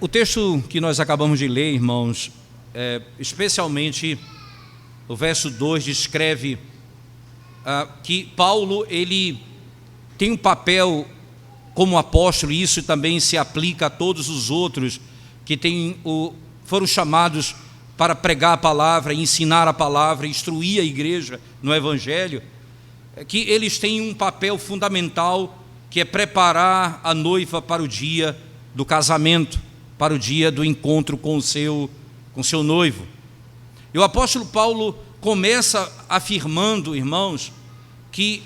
O texto que nós acabamos de ler, irmãos, especialmente o verso 2, descreve que Paulo, ele tem um papel como apóstolo, e isso também se aplica a todos os outros que foram chamados para pregar a palavra, ensinar a palavra, instruir a igreja no Evangelho, que eles têm um papel fundamental, que é preparar a noiva para o dia do casamento, para o dia do encontro com seu noivo. E o apóstolo Paulo começa afirmando, irmãos, que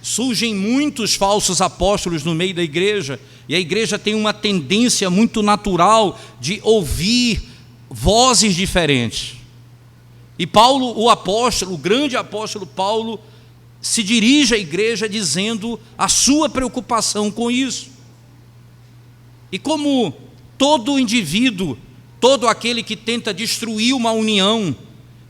surgem muitos falsos apóstolos no meio da igreja, e a igreja tem uma tendência muito natural de ouvir vozes diferentes. E Paulo, o apóstolo, o grande apóstolo Paulo, se dirige à igreja dizendo a sua preocupação com isso. E como todo indivíduo, todo aquele que tenta destruir uma união,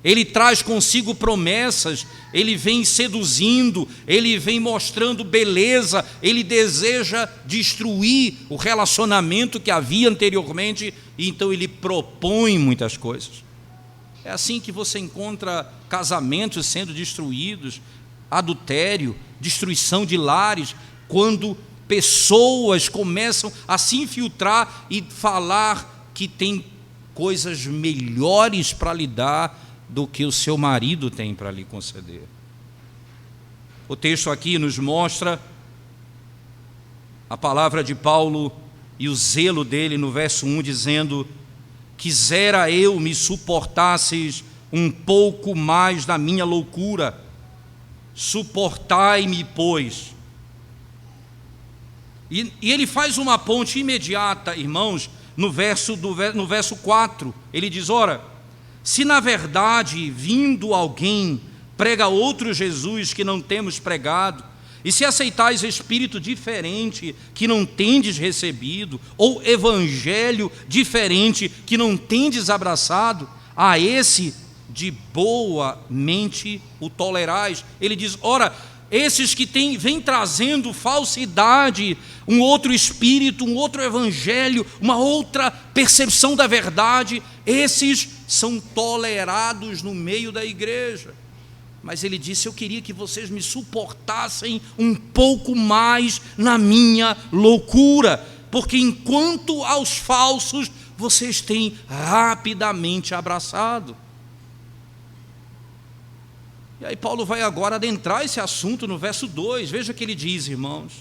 ele traz consigo promessas, ele vem seduzindo, ele vem mostrando beleza, ele deseja destruir o relacionamento que havia anteriormente, e então ele propõe muitas coisas. É assim que você encontra casamentos sendo destruídos, adultério, destruição de lares, quando pessoas começam a se infiltrar e falar que tem coisas melhores para lhe dar do que o seu marido tem para lhe conceder. O texto aqui nos mostra a palavra de Paulo e o zelo dele no verso 1, dizendo: quisera eu me suportasseis um pouco mais da minha loucura, suportai-me, pois. E ele faz uma ponte imediata, irmãos, no verso 4, ele diz: ora, se na verdade vindo alguém prega outro Jesus que não temos pregado, e se aceitais espírito diferente que não tendes recebido, ou evangelho diferente que não tendes abraçado, a esse de boa mente o tolerais. Ele diz: ora, esses que vêm trazendo falsidade, um outro espírito, um outro evangelho, uma outra percepção da verdade, esses são tolerados no meio da igreja. Mas ele disse: eu queria que vocês me suportassem um pouco mais na minha loucura, porque enquanto aos falsos vocês têm rapidamente abraçado. E aí Paulo vai agora adentrar esse assunto no verso 2, veja o que ele diz, irmãos: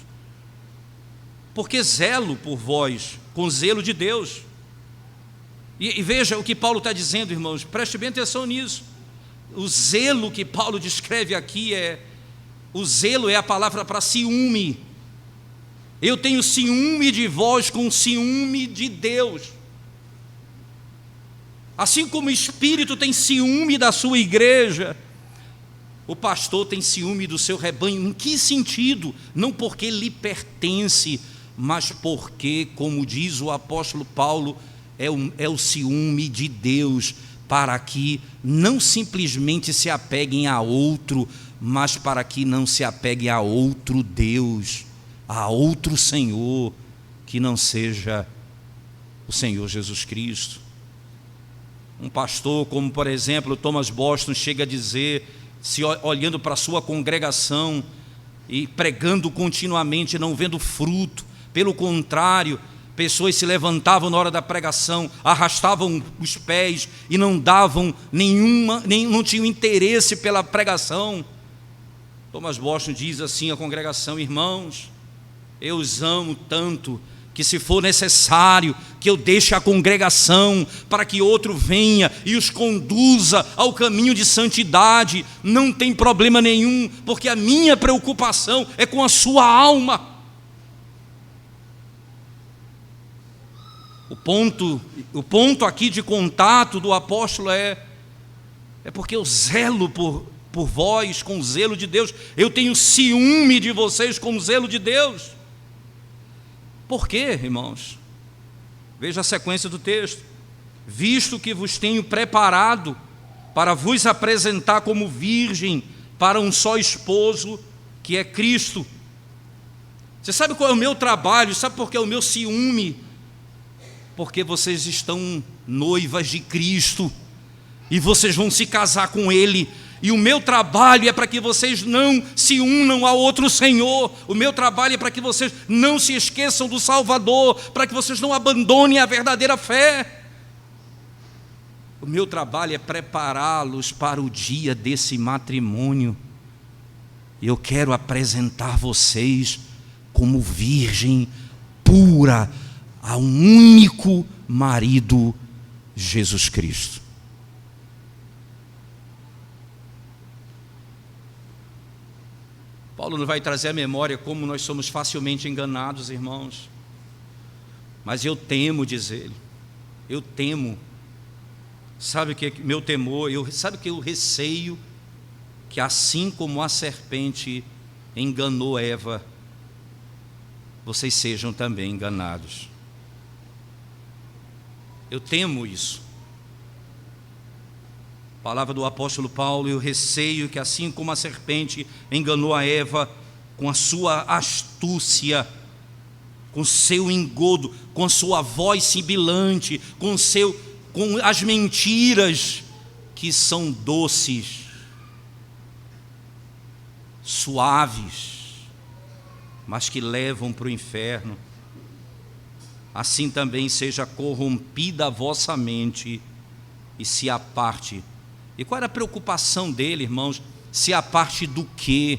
porque zelo por vós com zelo de Deus. E veja o que Paulo está dizendo, irmãos, preste bem atenção nisso. O zelo que Paulo descreve aqui o zelo é a palavra para ciúme. Eu tenho ciúme de vós com ciúme de Deus. Assim como o Espírito tem ciúme da sua igreja, o pastor tem ciúme do seu rebanho. Em que sentido? Não porque lhe pertence, mas porque, como diz o apóstolo Paulo, é o ciúme de Deus, para que não simplesmente se apeguem a outro, mas para que não se apeguem a outro Deus, a outro Senhor, que não seja o Senhor Jesus Cristo. Um pastor como, por exemplo, Thomas Boston, chega a dizer, se olhando para a sua congregação e pregando continuamente, não vendo fruto, pelo contrário, pessoas se levantavam na hora da pregação, arrastavam os pés e não davam não tinham interesse pela pregação. Thomas Boston diz assim à congregação: irmãos, eu os amo tanto que, se for necessário que eu deixe a congregação para que outro venha e os conduza ao caminho de santidade, não tem problema nenhum, porque a minha preocupação é com a sua alma. O ponto aqui de contato do apóstolo é porque eu zelo por vós com o zelo de Deus. Eu tenho ciúme de vocês com o zelo de Deus. Por quê, irmãos? Veja a sequência do texto: visto que vos tenho preparado para vos apresentar como virgem para um só esposo, que é Cristo. Você sabe qual é o meu trabalho? Sabe por que é o meu ciúme? porque vocês estão noivas de Cristo e vocês vão se casar com Ele. E o meu trabalho é para que vocês não se unam a outro Senhor. O meu trabalho é para que vocês não se esqueçam do Salvador, para que vocês não abandonem a verdadeira fé. O meu trabalho é prepará-los para o dia desse matrimônio. E eu quero apresentar vocês como virgem pura a um único marido, Jesus Cristo. Paulo não vai trazer à memória como nós somos facilmente enganados, irmãos. Mas eu temo, diz ele, eu temo. Sabe o que é meu temor? Sabe o que eu receio? Que assim como a serpente enganou Eva, vocês sejam também enganados. Eu temo isso. Palavra do apóstolo Paulo, eu receio que assim como a serpente enganou a Eva com a sua astúcia, com seu engodo, com sua voz sibilante, com as mentiras que são doces, suaves, mas que levam para o inferno, assim também seja corrompida a vossa mente e se aparte. E qual era a preocupação dele, irmãos? Se aparte do quê?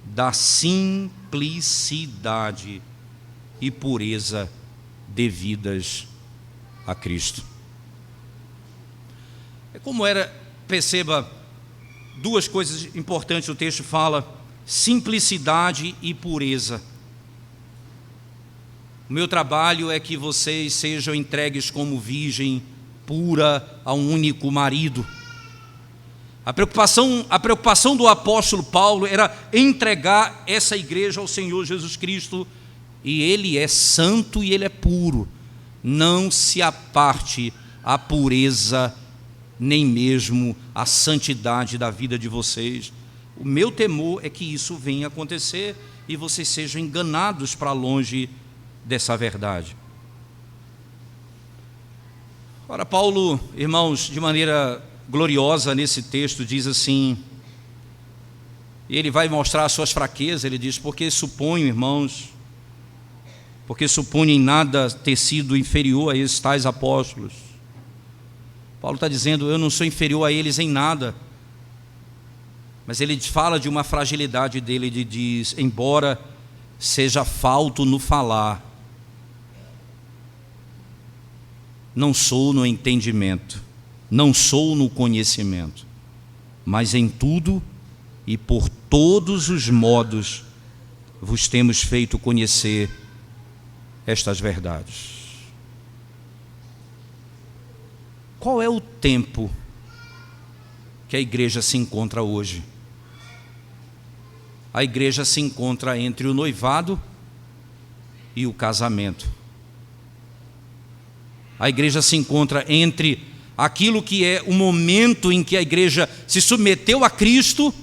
Da simplicidade e pureza devidas a Cristo. É como era, perceba, duas coisas importantes o texto fala: simplicidade e pureza. O meu trabalho é que vocês sejam entregues como virgem pura a um único marido. A preocupação do apóstolo Paulo era entregar essa igreja ao Senhor Jesus Cristo, e Ele é santo e Ele é puro. Não se aparte a pureza, nem mesmo a santidade da vida de vocês. O meu temor é que isso venha acontecer e vocês sejam enganados para longe dessa verdade. Ora, Paulo, irmãos, de maneira gloriosa nesse texto, diz assim, ele vai mostrar as suas fraquezas. Ele diz: porque suponho, irmãos, porque suponho em nada ter sido inferior a esses tais apóstolos. Paulo está dizendo: eu não sou inferior a eles em nada. Mas ele fala de uma fragilidade dele. Ele diz: embora seja falto no falar, não sou no entendimento, não sou no conhecimento, mas em tudo e por todos os modos vos temos feito conhecer estas verdades. Qual é o tempo que a igreja se encontra hoje? A igreja se encontra entre o noivado e o casamento. A igreja se encontra entre aquilo que é o momento em que a igreja se submeteu a Cristo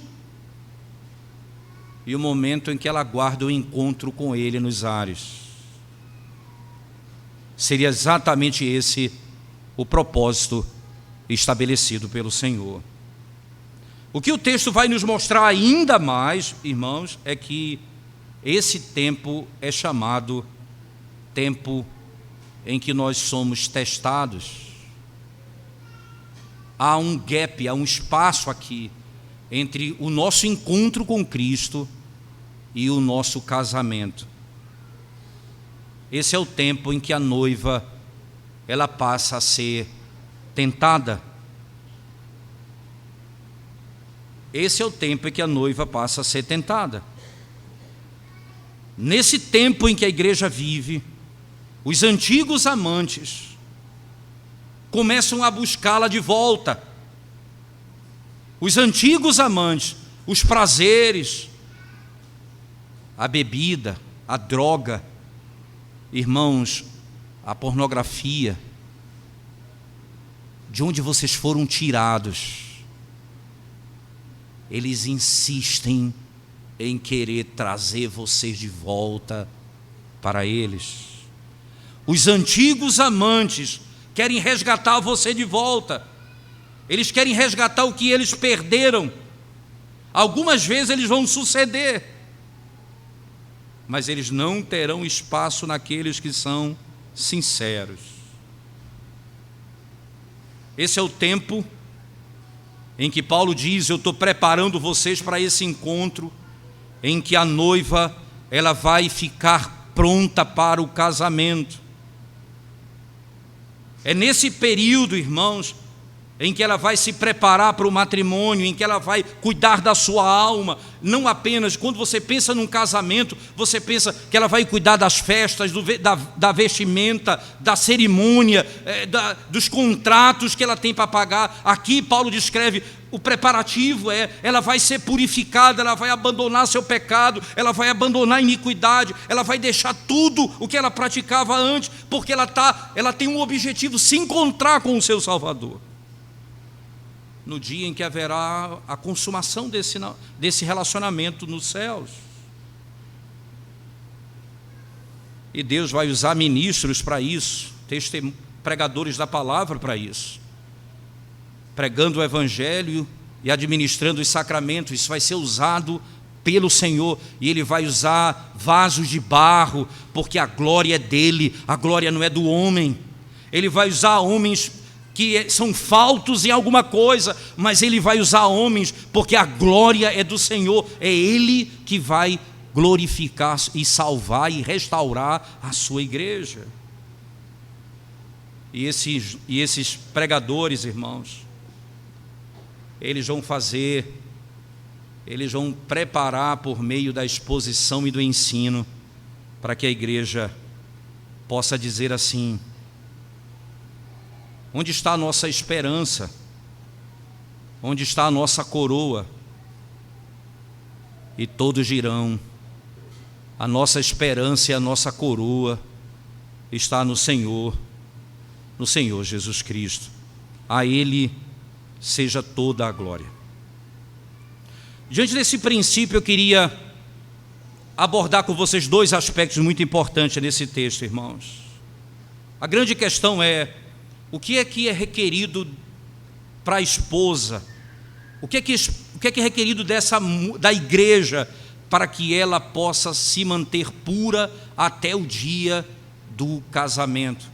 e o momento em que ela aguarda o encontro com Ele nos ares. Seria exatamente esse o propósito estabelecido pelo Senhor. O que o texto vai nos mostrar ainda mais, irmãos, é que esse tempo é chamado tempo em que nós somos testados. Há um gap, há um espaço aqui entre o nosso encontro com Cristo e o nosso casamento. Esse é o tempo em que a noiva ela passa a ser tentada. Esse é o tempo em que a noiva passa a ser tentada. Nesse tempo em que a igreja vive, os antigos amantes começam a buscá-la de volta. Os antigos amantes, os prazeres, a bebida, a droga, irmãos, a pornografia, de onde vocês foram tirados, eles insistem em querer trazer vocês de volta para eles. Os antigos amantes querem resgatar você de volta. Eles querem resgatar o que eles perderam. Algumas vezes eles vão suceder, mas eles não terão espaço naqueles que são sinceros. Esse é o tempo em que Paulo diz: eu estou preparando vocês para esse encontro, em que a noiva ela vai ficar pronta para o casamento. É nesse período, irmãos, em que ela vai se preparar para o matrimônio, em que ela vai cuidar da sua alma. Não apenas, quando você pensa num casamento, você pensa que ela vai cuidar das festas, da vestimenta, da cerimônia, dos contratos que ela tem para pagar. Aqui Paulo descreve o preparativo, ela vai ser purificada, ela vai abandonar seu pecado, ela vai abandonar a iniquidade, ela vai deixar tudo o que ela praticava antes, porque ela tem um objetivo: se encontrar com o seu Salvador. No dia em que haverá a consumação desse relacionamento nos céus. E Deus vai usar ministros para isso, pregadores da palavra para isso, pregando o evangelho e administrando os sacramentos. Isso vai ser usado pelo Senhor, e Ele vai usar vasos de barro, porque a glória é dele, a glória não é do homem. Ele vai usar homens que são faltos em alguma coisa, mas Ele vai usar homens, porque a glória é do Senhor. É Ele que vai glorificar e salvar e restaurar a sua igreja. E esses pregadores, irmãos, eles vão preparar por meio da exposição e do ensino, para que a igreja possa dizer assim: onde está a nossa esperança? Onde está a nossa coroa? E todos dirão: a nossa esperança e a nossa coroa está no Senhor Jesus Cristo. A Ele seja toda a glória. Diante desse princípio, eu queria abordar com vocês dois aspectos muito importantes nesse texto, irmãos. A grande questão é: o que é requerido para a esposa? O que é requerido da igreja para que ela possa se manter pura até o dia do casamento?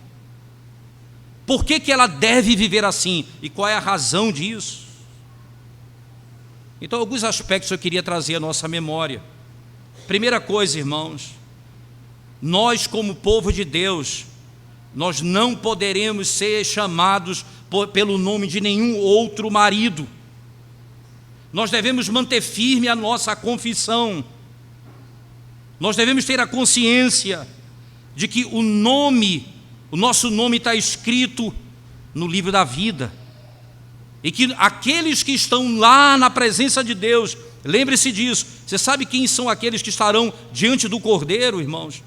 Por que ela deve viver assim? E qual é a razão disso? Então, alguns aspectos eu queria trazer à nossa memória. Primeira coisa, irmãos, nós como povo de Deus, nós não poderemos ser chamados pelo nome de nenhum outro marido. Nós devemos manter firme a nossa confissão. Nós devemos ter a consciência de que o nosso nome está escrito no livro da vida. E que aqueles que estão lá na presença de Deus, lembre-se disso. Você sabe quem são aqueles que estarão diante do Cordeiro, irmãos?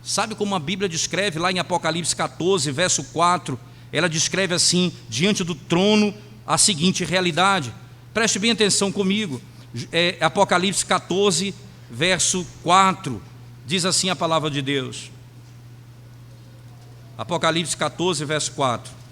Sabe como a Bíblia descreve lá em Apocalipse 14, verso 4? Ela descreve assim, diante do trono, a seguinte realidade. Preste bem atenção comigo. Apocalipse 14, verso 4. Diz assim a palavra de Deus. Apocalipse 14, verso 4.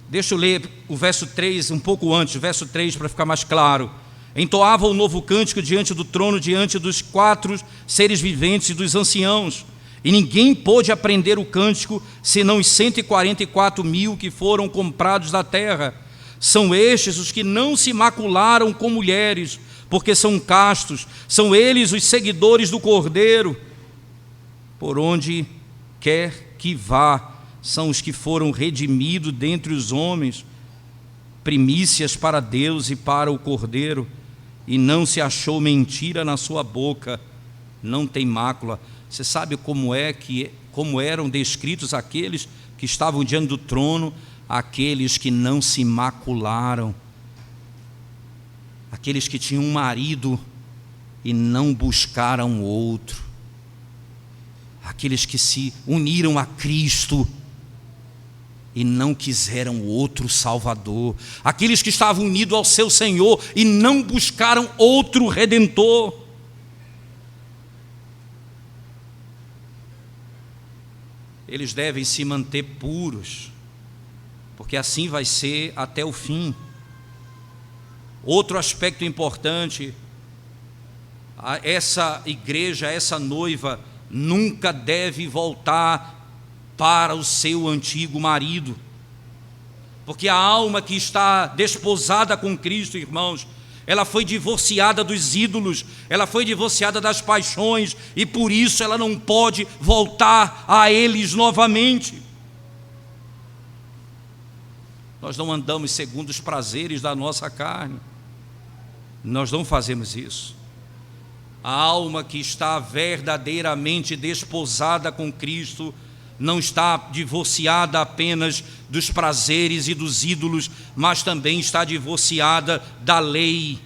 Deixa eu ler o verso 3 um pouco antes, o verso 3, para ficar mais claro. Entoava um novo cântico diante do trono, diante dos 4 seres viventes e dos anciãos. E ninguém pôde aprender o cântico, senão os 144.000 que foram comprados da terra. São estes os que não se macularam com mulheres, porque são castos. São eles os seguidores do Cordeiro. Por onde quer que vá, são os que foram redimidos dentre os homens, primícias para Deus e para o Cordeiro, e não se achou mentira na sua boca, não tem mácula. Você sabe como eram descritos aqueles que estavam diante do trono? Aqueles que não se macularam, aqueles que tinham um marido e não buscaram outro, aqueles que se uniram a Cristo e não quiseram outro Salvador. Aqueles que estavam unidos ao seu Senhor e não buscaram outro Redentor. Eles devem se manter puros, porque assim vai ser até o fim. Outro aspecto importante, essa igreja, essa noiva, nunca deve voltar para o seu antigo marido, porque a alma que está desposada com Cristo, irmãos, ela foi divorciada dos ídolos, ela foi divorciada das paixões, e por isso ela não pode voltar a eles novamente. Nós não andamos segundo os prazeres da nossa carne, nós não fazemos isso. A alma que está verdadeiramente desposada com Cristo não está divorciada apenas dos prazeres e dos ídolos, mas também está divorciada da lei,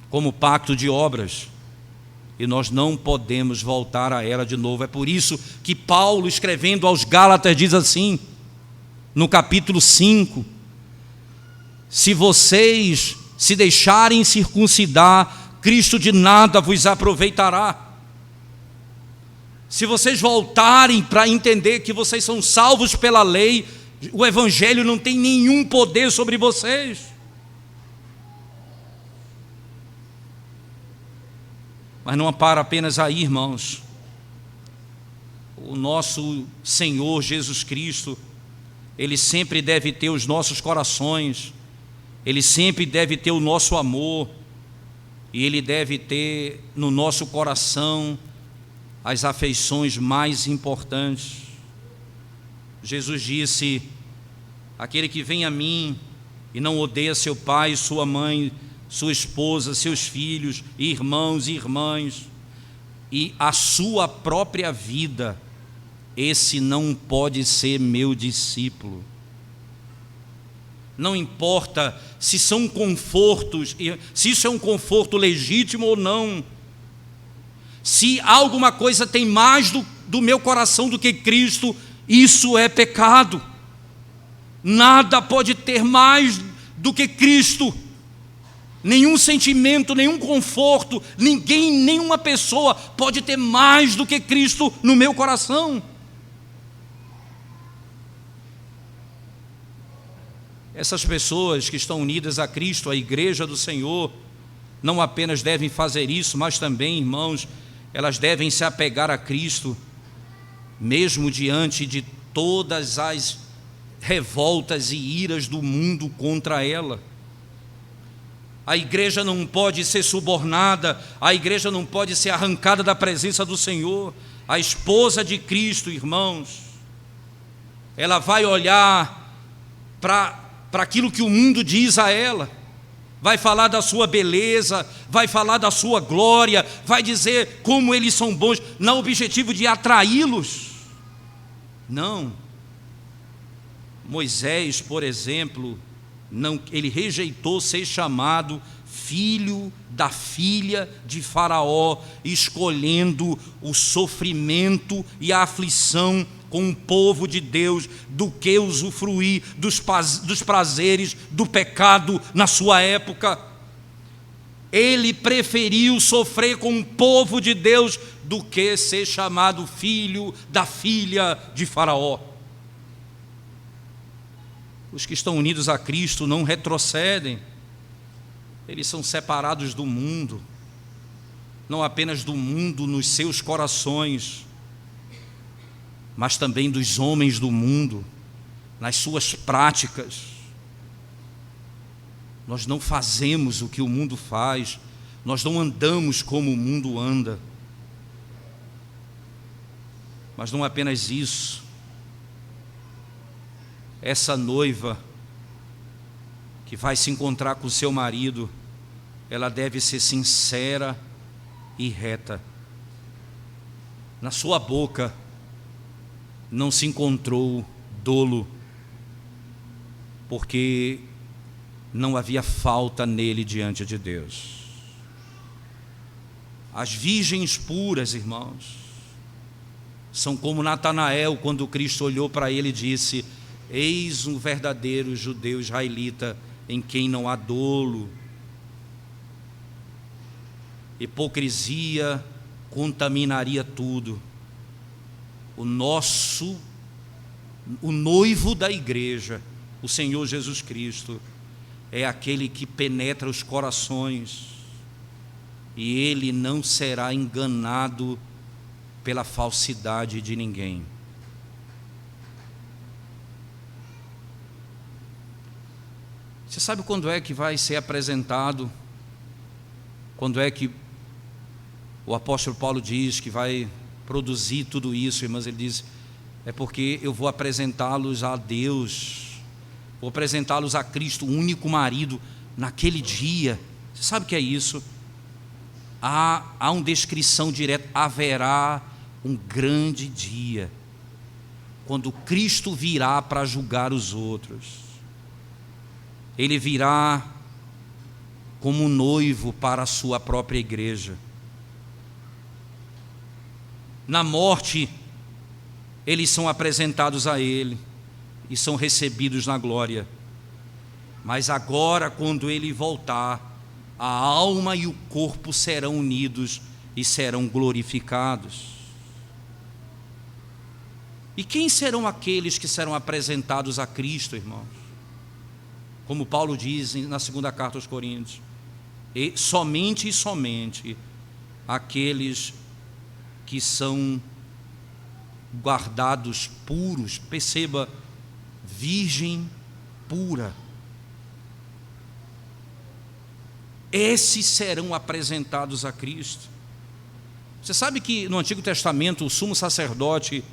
como pacto de obras, e nós não podemos voltar a ela de novo. É por isso que Paulo, escrevendo aos Gálatas, diz assim, no capítulo 5, se vocês se deixarem circuncidar, Cristo de nada vos aproveitará. Se vocês voltarem para entender que vocês são salvos pela lei, o Evangelho não tem nenhum poder sobre vocês. Mas não para apenas aí, irmãos. O nosso Senhor Jesus Cristo, Ele sempre deve ter os nossos corações, Ele sempre deve ter o nosso amor, e Ele deve ter no nosso coração as afeições mais importantes. Jesus disse: aquele que vem a mim e não odeia seu pai, sua mãe, sua esposa, seus filhos, irmãos e irmãs, e a sua própria vida, esse não pode ser meu discípulo. Não importa se são confortos, se isso é um conforto legítimo ou não. Se alguma coisa tem mais do meu coração do que Cristo, isso é pecado. Nada pode ter mais do que Cristo. Nenhum sentimento, nenhum conforto, ninguém, nenhuma pessoa pode ter mais do que Cristo no meu coração. Essas pessoas que estão unidas a Cristo, a igreja do Senhor, não apenas devem fazer isso, mas também, irmãos, elas devem se apegar a Cristo, mesmo diante de todas as revoltas e iras do mundo contra ela. A igreja não pode ser subornada, a igreja não pode ser arrancada da presença do Senhor. A esposa de Cristo, irmãos, ela vai olhar para aquilo que o mundo diz a ela, vai falar da sua beleza, vai falar da sua glória, vai dizer como eles são bons, não objetivo de atraí-los. Não. Moisés, por exemplo, ele rejeitou ser chamado filho da filha de Faraó, escolhendo o sofrimento e a aflição com o povo de Deus, do que usufruir dos prazeres do pecado na sua época. Ele preferiu sofrer com o povo de Deus do que ser chamado filho da filha de Faraó. Os que estão unidos a Cristo não retrocedem, eles são separados do mundo, não apenas do mundo nos seus corações, mas também dos homens do mundo, nas suas práticas. Nós não fazemos o que o mundo faz, nós não andamos como o mundo anda. Mas não apenas isso, essa noiva que vai se encontrar com seu marido, ela deve ser sincera e reta. Na sua boca não se encontrou dolo, porque não havia falta nele diante de Deus. As virgens puras, irmãos, São como Natanael, quando Cristo olhou para ele e disse: eis um verdadeiro judeu israelita em quem não há dolo. Hipocrisia contaminaria tudo. O noivo da igreja, o Senhor Jesus Cristo, é aquele que penetra os corações, e ele não será enganado pela falsidade de ninguém. Você sabe quando é que vai ser apresentado? Quando é que o apóstolo Paulo diz que vai produzir tudo isso, irmãos? Ele diz: é porque eu vou apresentá-los a Deus, vou apresentá-los a Cristo, o único marido, naquele dia. Você sabe o que é isso? Há uma descrição direta: haverá um grande dia, quando Cristo virá para julgar os outros. Ele virá como um noivo para a sua própria igreja. Na morte, eles são apresentados a Ele e são recebidos na glória. Mas agora, quando Ele voltar, a alma e o corpo serão unidos e serão glorificados. E quem serão aqueles que serão apresentados a Cristo, irmãos? Como Paulo diz na segunda carta aos Coríntios: e somente aqueles que são guardados puros. Perceba, virgem pura. Esses serão apresentados a Cristo. Você sabe que no Antigo Testamento o sumo sacerdote,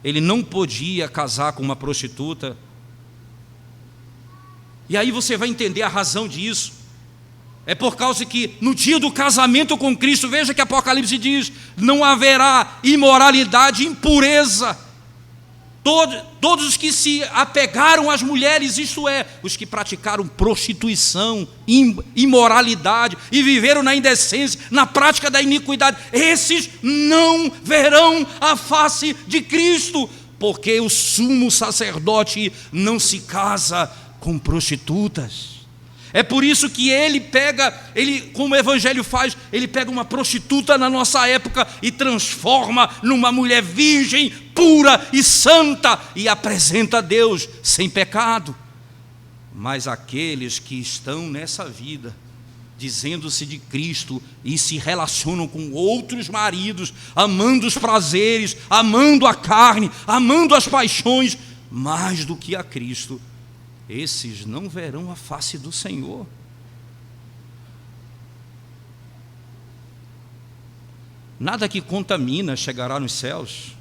ele não podia casar com uma prostituta. E aí você vai entender a razão disso. É por causa que no dia do casamento com Cristo, veja que Apocalipse diz: não haverá imoralidade, impureza. Todos os que se apegaram às mulheres, isto é, os que praticaram prostituição, imoralidade e viveram na indecência, na prática da iniquidade, esses não verão a face de Cristo, porque o sumo sacerdote não se casa com prostitutas. É por isso que como o Evangelho faz, ele pega uma prostituta na nossa época e transforma numa mulher virgem, pura e santa, e apresenta a Deus sem pecado. Mas aqueles que estão nessa vida, dizendo-se de Cristo, e se relacionam com outros maridos, amando os prazeres, amando a carne, amando as paixões, mais do que a Cristo, esses não verão a face do Senhor. Nada que contamina chegará nos céus,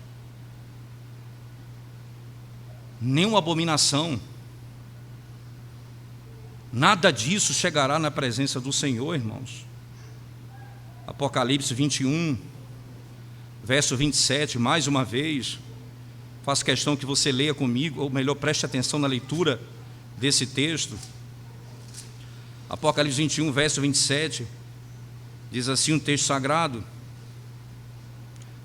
nenhuma abominação, nada disso chegará na presença do Senhor, irmãos. Apocalipse 21, verso 27, mais uma vez, faço questão que você leia comigo, ou melhor, preste atenção na leitura desse texto. Apocalipse 21, verso 27, diz assim um texto sagrado: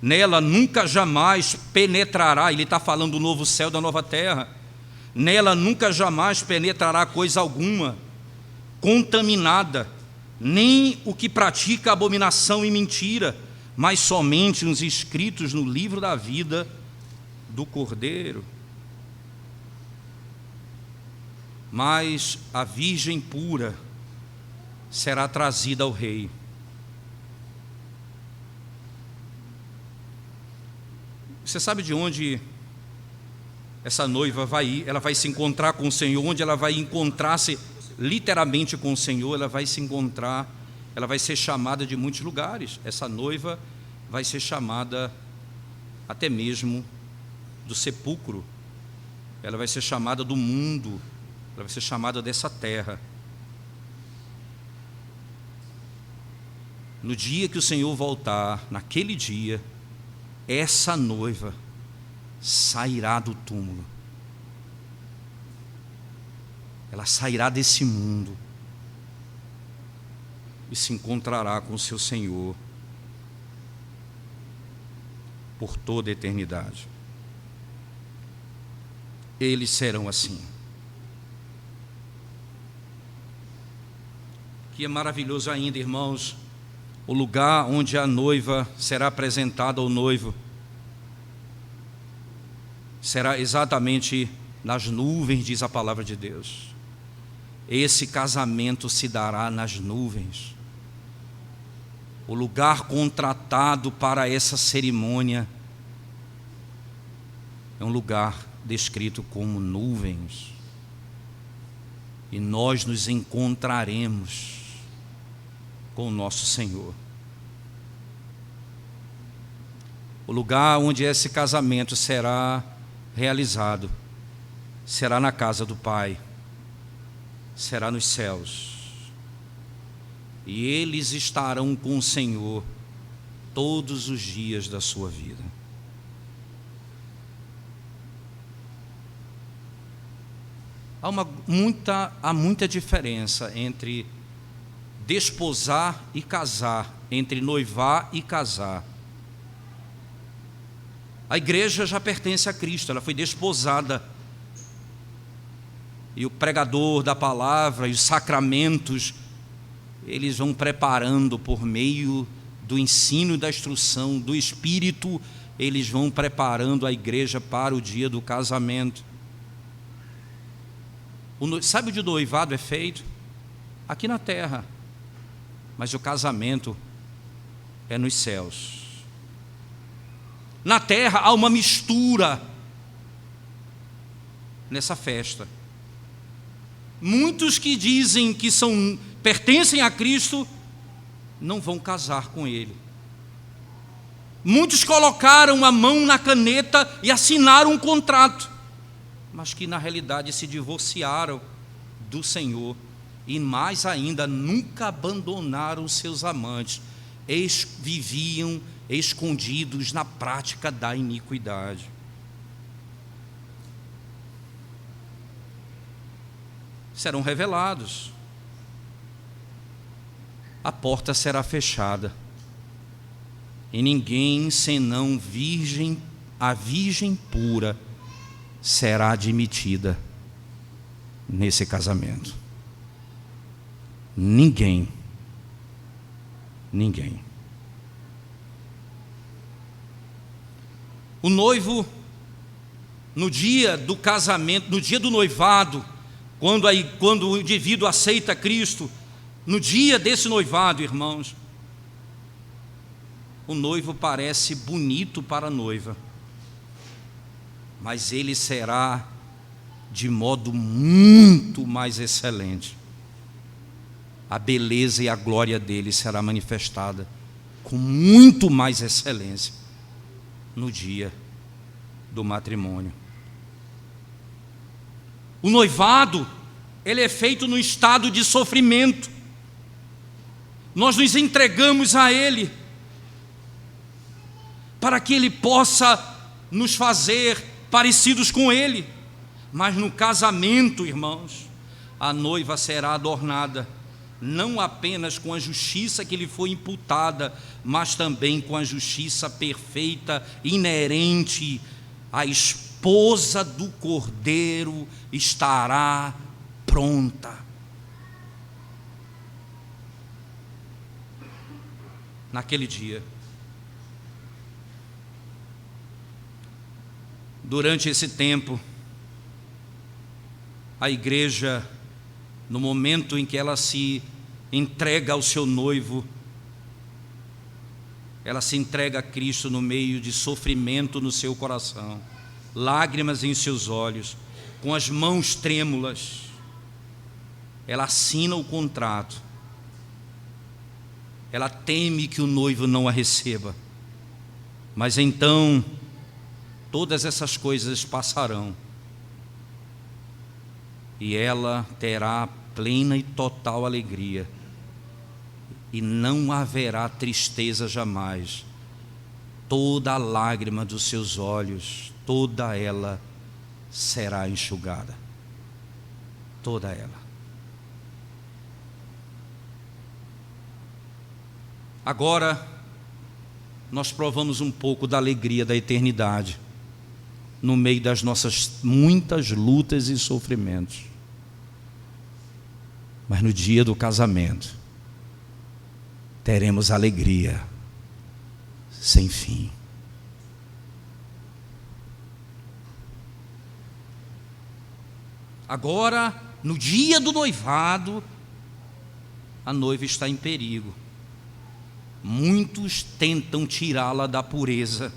nela nunca jamais penetrará, ele está falando do novo céu, da nova terra, nela nunca jamais penetrará coisa alguma contaminada, nem o que pratica abominação e mentira, mas somente os inscritos no livro da vida do Cordeiro. Mas a virgem pura será trazida ao rei. Você sabe de onde essa noiva vai ir? Ela vai se encontrar com o Senhor. Onde ela vai encontrar-se literalmente com o Senhor? Ela vai se encontrar, ela vai ser chamada de muitos lugares. Essa noiva vai ser chamada até mesmo do sepulcro. Ela vai ser chamada do mundo. Ela vai ser chamada dessa terra. No dia que o Senhor voltar, naquele dia, essa noiva sairá do túmulo. Ela sairá desse mundo e se encontrará com o seu Senhor. por toda a eternidade. Eles serão assim. Que é maravilhoso ainda, irmãos, o lugar onde a noiva será apresentada ao noivo será exatamente nas nuvens, diz a palavra de Deus. Esse casamento se dará nas nuvens. O lugar contratado para essa cerimônia é um lugar descrito como nuvens. E nós nos encontraremos com o nosso Senhor. O lugar onde esse casamento será realizado será na casa do Pai, será nos céus. E eles estarão com o Senhor todos os dias da sua vida. Há muita diferença entre desposar e casar, entre noivar e casar. A igreja já pertence a Cristo, ela foi desposada. E o pregador da palavra e os sacramentos, eles vão preparando por meio do ensino e da instrução do Espírito, eles vão preparando a igreja para o dia do casamento. Sabe onde o noivado é feito? Aqui na terra. Mas o casamento é nos céus. Na terra há uma mistura nessa festa. Muitos que dizem que pertencem a Cristo não vão casar com Ele. Muitos colocaram a mão na caneta e assinaram um contrato, mas que na realidade se divorciaram do Senhor e mais ainda nunca abandonaram seus amantes, viviam escondidos na prática da iniquidade. Serão revelados. A porta será fechada e ninguém senão a virgem pura será admitida nesse casamento. Ninguém. O noivo, no dia do casamento, no dia do noivado, quando o indivíduo aceita Cristo, no dia desse noivado, irmãos, o noivo parece bonito para a noiva, mas ele será de modo muito mais excelente. A beleza e a glória dele será manifestada com muito mais excelência no dia do matrimônio. O noivado, ele é feito num estado de sofrimento. Nós nos entregamos a Ele para que Ele possa nos fazer parecidos com Ele. Mas no casamento, irmãos, a noiva será adornada não apenas com a justiça que lhe foi imputada, mas também com a justiça perfeita, inerente. A esposa do Cordeiro estará pronta. Naquele dia, durante esse tempo, a igreja, no momento em que ela se entrega ao seu noivo, ela se entrega a Cristo no meio de sofrimento no seu coração, lágrimas em seus olhos, com as mãos trêmulas, ela assina o contrato. Ela teme que o noivo não a receba, mas então todas essas coisas passarão e ela terá plena e total alegria, e não haverá tristeza jamais. Toda a lágrima dos seus olhos, toda ela será enxugada, toda ela. Agora, nós provamos um pouco da alegria da eternidade, no meio das nossas muitas lutas e sofrimentos. Mas no dia do casamento, teremos alegria sem fim. Agora, no dia do noivado, a noiva está em perigo. Muitos tentam tirá-la da pureza,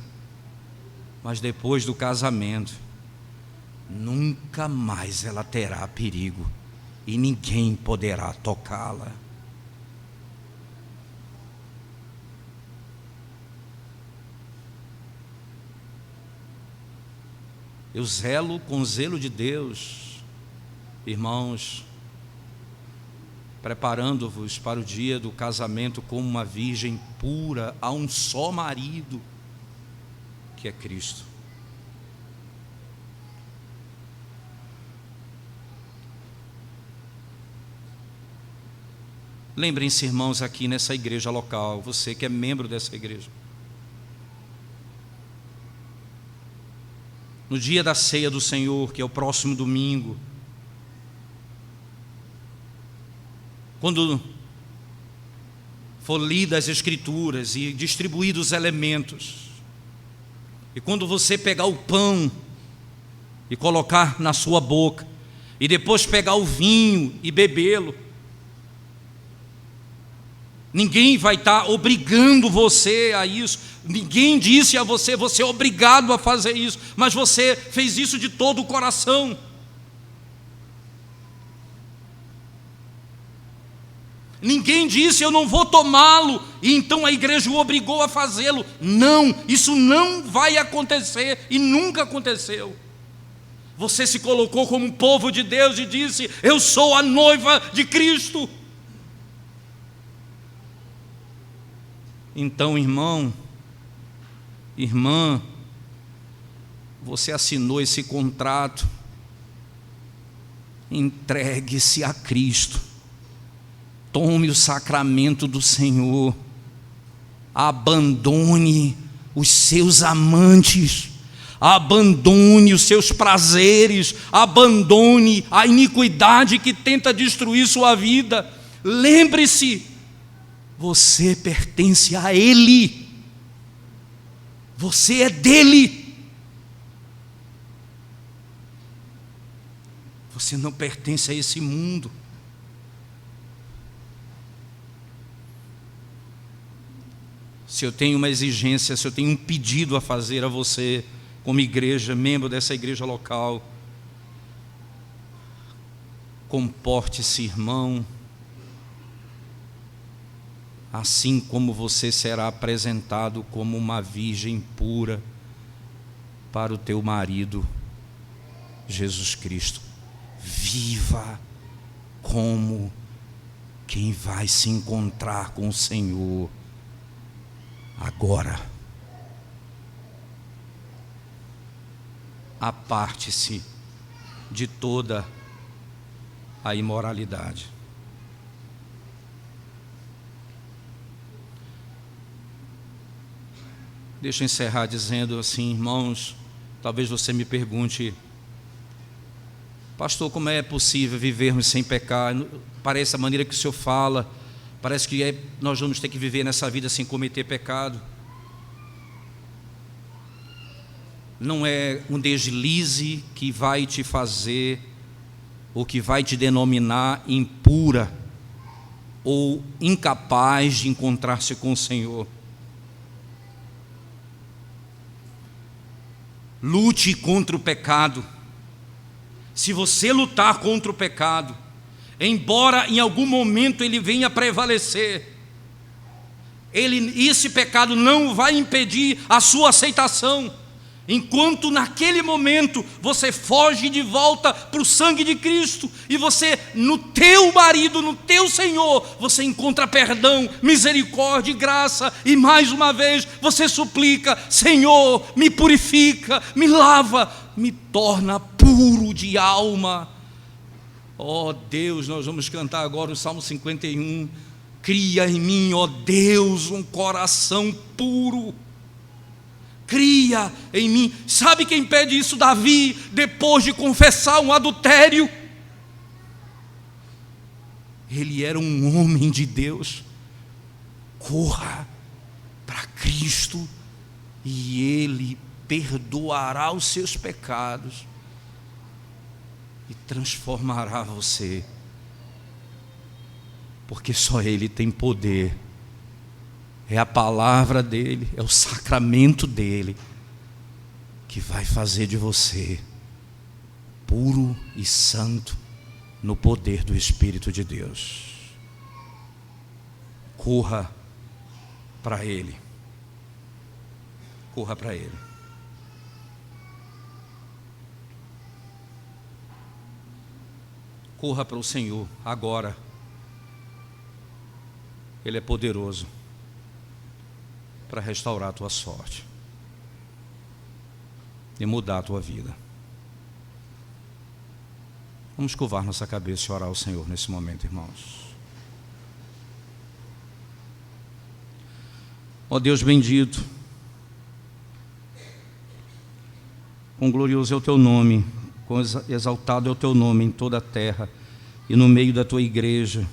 mas depois do casamento, nunca mais ela terá perigo e ninguém poderá tocá-la. Eu zelo com o zelo de Deus, irmãos, preparando-vos para o dia do casamento como uma virgem pura, a um só marido, que é Cristo. Lembrem-se, irmãos, aqui nessa igreja local, você que é membro dessa igreja, no dia da ceia do Senhor, que é o próximo domingo, quando for lidas as Escrituras e distribuídos os elementos, e quando você pegar o pão e colocar na sua boca, e depois pegar o vinho e bebê-lo, ninguém vai estar obrigando você a isso, ninguém disse a você, você é obrigado a fazer isso, mas você fez isso de todo o coração. Ninguém disse, eu não vou tomá-lo, e então a igreja o obrigou a fazê-lo. Não, isso não vai acontecer, e nunca aconteceu. Você se colocou como um povo de Deus e disse, eu sou a noiva de Cristo. Então, irmão, irmã, você assinou esse contrato, entregue-se a Cristo. Tome o sacramento do Senhor, abandone os seus amantes, abandone os seus prazeres, abandone a iniquidade que tenta destruir sua vida. Lembre-se, você pertence a Ele, você é dele, você não pertence a esse mundo. Se eu tenho uma exigência, se eu tenho um pedido a fazer a você, como igreja, membro dessa igreja local, comporte-se, irmão, assim como você será apresentado como uma virgem pura para o teu marido, Jesus Cristo. Viva como quem vai se encontrar com o Senhor agora. Aparte-se de toda a imoralidade. Deixa eu encerrar dizendo assim, irmãos, talvez você me pergunte, pastor, como é possível vivermos sem pecar? Parece a maneira que o senhor fala, parece que nós vamos ter que viver nessa vida sem cometer pecado. Não é um deslize que vai te fazer, ou que vai te denominar impura, ou incapaz de encontrar-se com o Senhor. Lute contra o pecado. Se você lutar contra o pecado, embora em algum momento ele venha prevalecer, esse pecado não vai impedir a sua aceitação, enquanto naquele momento você foge de volta para o sangue de Cristo, e você, no teu marido, no teu Senhor, você encontra perdão, misericórdia e graça, e mais uma vez você suplica, Senhor, me purifica, me lava, me torna puro de alma. Oh Deus, nós vamos cantar agora o Salmo 51, Cria em mim, ó Deus, um coração puro. Cria em mim. Sabe quem pede isso? Davi, depois de confessar um adultério. Ele era um homem de Deus. Corra para Cristo e Ele perdoará os seus pecados e transformará você, porque só Ele tem poder. É a palavra dEle, é o sacramento dEle que vai fazer de você puro e santo no poder do Espírito de Deus. Corra para Ele. Corra para Ele. Corra para o Senhor agora. Ele é poderoso para restaurar a tua sorte e mudar a tua vida. Vamos curvar nossa cabeça e orar ao Senhor nesse momento, irmãos. Ó Deus bendito, quão glorioso é o teu nome, quão exaltado é o teu nome em toda a terra e no meio da tua igreja.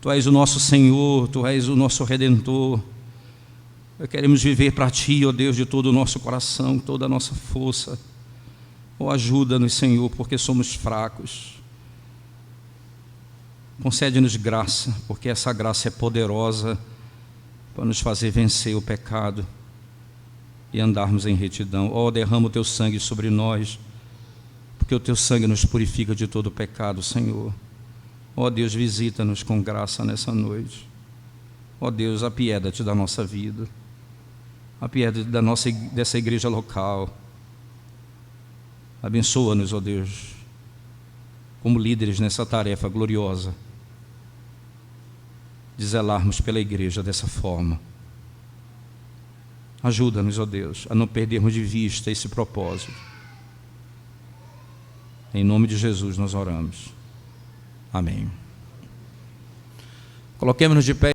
Tu és o nosso Senhor, Tu és o nosso Redentor. Queremos viver para Ti, ó Deus, de todo o nosso coração, toda a nossa força. Ajuda-nos, Senhor, porque somos fracos. Concede-nos graça, porque essa graça é poderosa para nos fazer vencer o pecado e andarmos em retidão. Derrama o Teu sangue sobre nós, porque o Teu sangue nos purifica de todo o pecado, Senhor. Deus, visita-nos com graça nessa noite. Deus, apieda-te da nossa vida, apieda-te dessa igreja local. Abençoa-nos, ó Deus, como líderes nessa tarefa gloriosa, de zelarmos pela igreja dessa forma. Ajuda-nos, ó Deus, a não perdermos de vista esse propósito. Em nome de Jesus nós oramos. Amém. Coloquemos-nos de pé.